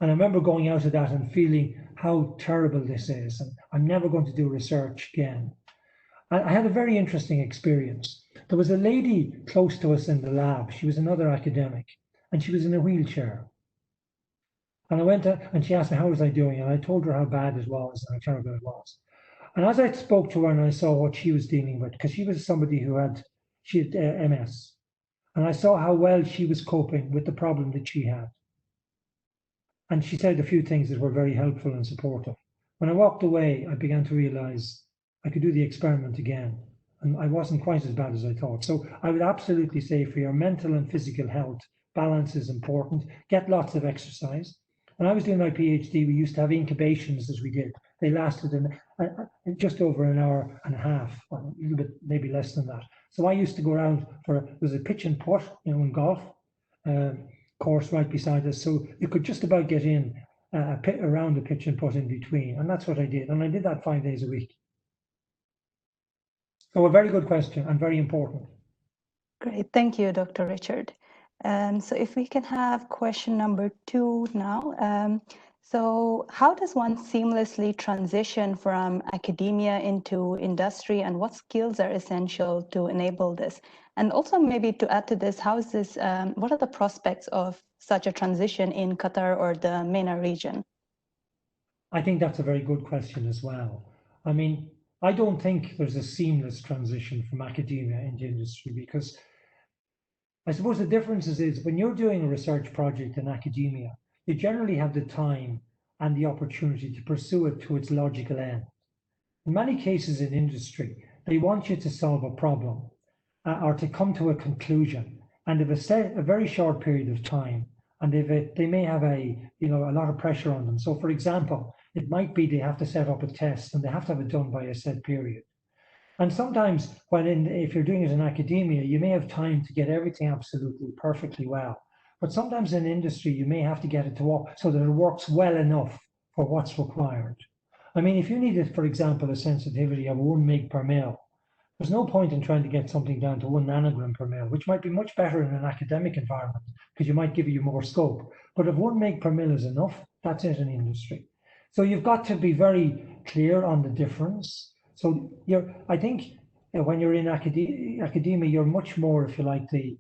And I remember going out of that and feeling how terrible this is, and I'm never going to do research again. I had a very interesting experience. There was a lady close to us in the lab. She was another academic, and she was in a wheelchair. And I went and she asked me how was I doing, and I told her how bad it was and how terrible it was. And as I spoke to her and I saw what she was dealing with, because she was somebody who had MS, and I saw how well she was coping with the problem that she had. And she said a few things that were very helpful and supportive. When I walked away, I began to realize I could do the experiment again, and I wasn't quite as bad as I thought. So I would absolutely say for your mental and physical health, balance is important. Get lots of exercise. When I was doing my PhD, we used to have incubations as we did. They lasted just over an hour and a half, or a little bit, maybe less than that. So I used to go around there's a pitch and putt, in golf course right beside us. So you could just about get in around the pitch and putt in between. And that's what I did. And I did that 5 days a week. So a very good question and very important. Great, thank you, Dr. Richard. So if we can have question number 2 now. So how does one seamlessly transition from academia into industry, and what skills are essential to enable this? And also maybe to add to this, what are the prospects of such a transition in Qatar or the MENA region? I think that's a very good question as well. I mean, I don't think there's a seamless transition from academia into industry, because I suppose the difference is when you're doing a research project in academia, you generally have the time and the opportunity to pursue it to its logical end. In many cases in industry, they want you to solve a problem or to come to a conclusion, and they've a very short period of time, and they may have a lot of pressure on them. So, for example, it might be they have to set up a test and they have to have it done by a set period. And sometimes if you're doing it in academia, you may have time to get everything absolutely perfectly well. But sometimes in industry, you may have to get it to work so that it works well enough for what's required. I mean, if you needed, for example, a sensitivity of 1 meg per mil, there's no point in trying to get something down to 1 nanogram per mil, which might be much better in an academic environment because you might give you more scope. But if 1 meg per mil is enough, that's it in industry. So you've got to be very clear on the difference. So I think when you're in academia, you're much more, if you like, the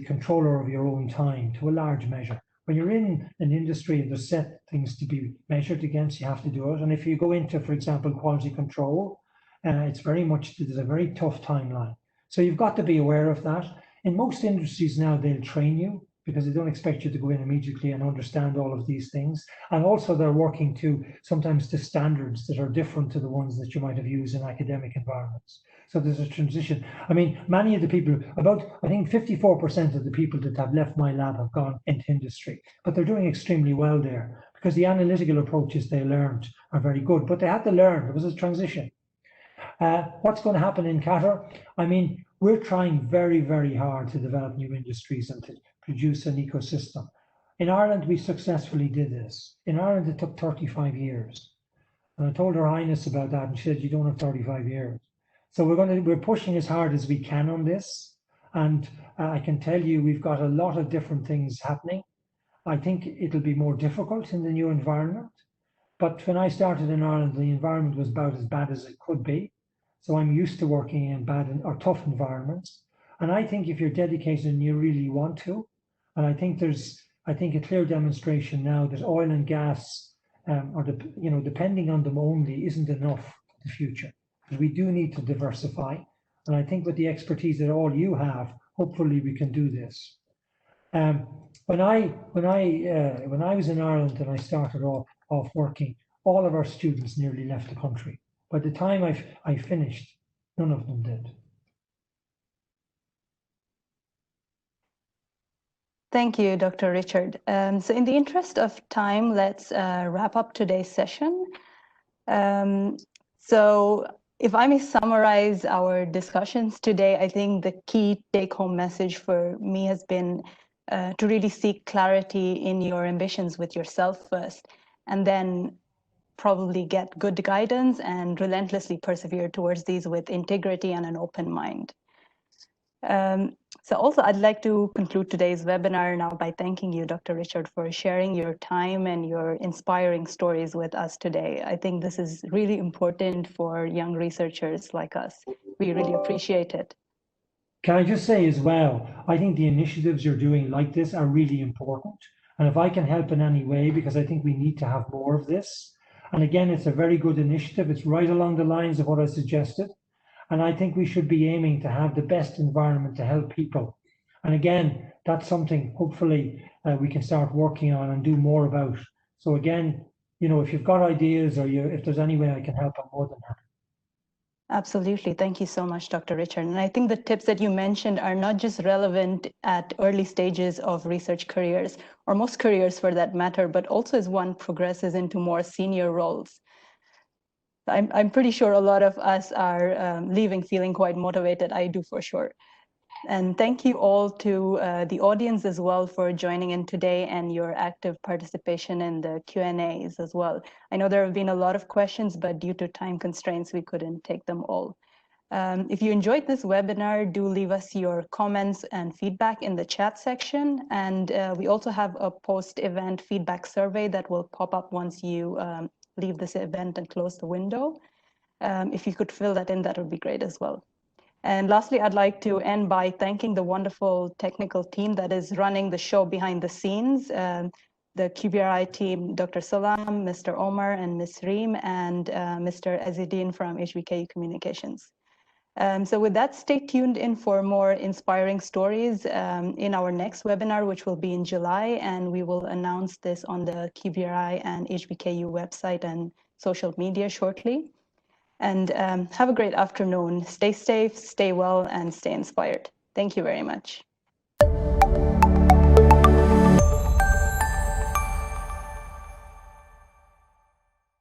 controller of your own time to a large measure. When you're in an industry and there's set things to be measured against, you have to do it. And if you go into, for example, quality control, there's a very tough timeline. So you've got to be aware of that. In most industries now, they'll train you because they don't expect you to go in immediately and understand all of these things. And also they're working sometimes to standards that are different to the ones that you might have used in academic environments. So there's a transition. I mean, many of the people, I think 54% of the people that have left my lab have gone into industry, but they're doing extremely well there because the analytical approaches they learned are very good, but they had to learn. It was a transition. What's going to happen in Qatar? I mean, we're trying very, very hard to develop new industries and to produce an ecosystem. In Ireland, we successfully did this. In Ireland, it took 35 years. And I told Her Highness about that, and she said, you don't have 35 years. So we're pushing as hard as we can on this. And I can tell you, we've got a lot of different things happening. I think it'll be more difficult in the new environment. But when I started in Ireland, the environment was about as bad as it could be. So I'm used to working in bad or tough environments. And I think if you're dedicated and you really want to, and I think there's a clear demonstration now that oil and gas, depending on them only isn't enough for the future. Because we do need to diversify. And I think with the expertise that all you have, hopefully we can do this. When I was in Ireland and I started off working, all of our students nearly left the country. By the time I finished, none of them did. Thank you, Dr. Richard. So in the interest of time, let's wrap up today's session. So if I may summarize our discussions today, I think the key take-home message for me has been to really seek clarity in your ambitions with yourself first, and then probably get good guidance and relentlessly persevere towards these with integrity and an open mind. So also, I'd like to conclude today's webinar now by thanking you, Dr. Richard, for sharing your time and your inspiring stories with us today. I think this is really important for young researchers like us. We really appreciate it. Can I just say as well, I think the initiatives you're doing like this are really important. And if I can help in any way, because I think we need to have more of this. And again, it's a very good initiative. It's right along the lines of what I suggested. And I think we should be aiming to have the best environment to help people. And again, that's something hopefully we can start working on and do more about. So again, you know, if you've got ideas or if there's any way I can help, I'm more than happy. Absolutely. Thank you so much, Dr. Richard. And I think the tips that you mentioned are not just relevant at early stages of research careers, or most careers for that matter, but also as one progresses into more senior roles. I'm pretty sure a lot of us are leaving feeling quite motivated. I do for sure. And thank you all to the audience as well for joining in today and your active participation in the Q&As as well. I know there have been a lot of questions, but due to time constraints, we couldn't take them all. If you enjoyed this webinar, do leave us your comments and feedback in the chat section. And we also have a post-event feedback survey that will pop up once you leave this event and close the window. If you could fill that in, that would be great as well. And lastly, I'd like to end by thanking the wonderful technical team that is running the show behind the scenes. The QBRI team, Dr. Salam, Mr. Omar, and Ms. Reem, and Mr. Azidin from HBKU Communications. So with that, stay tuned in for more inspiring stories in our next webinar, which will be in July, and we will announce this on the QBRI and HBKU website and social media shortly. And have a great afternoon. Stay safe, stay well, and stay inspired. Thank you very much.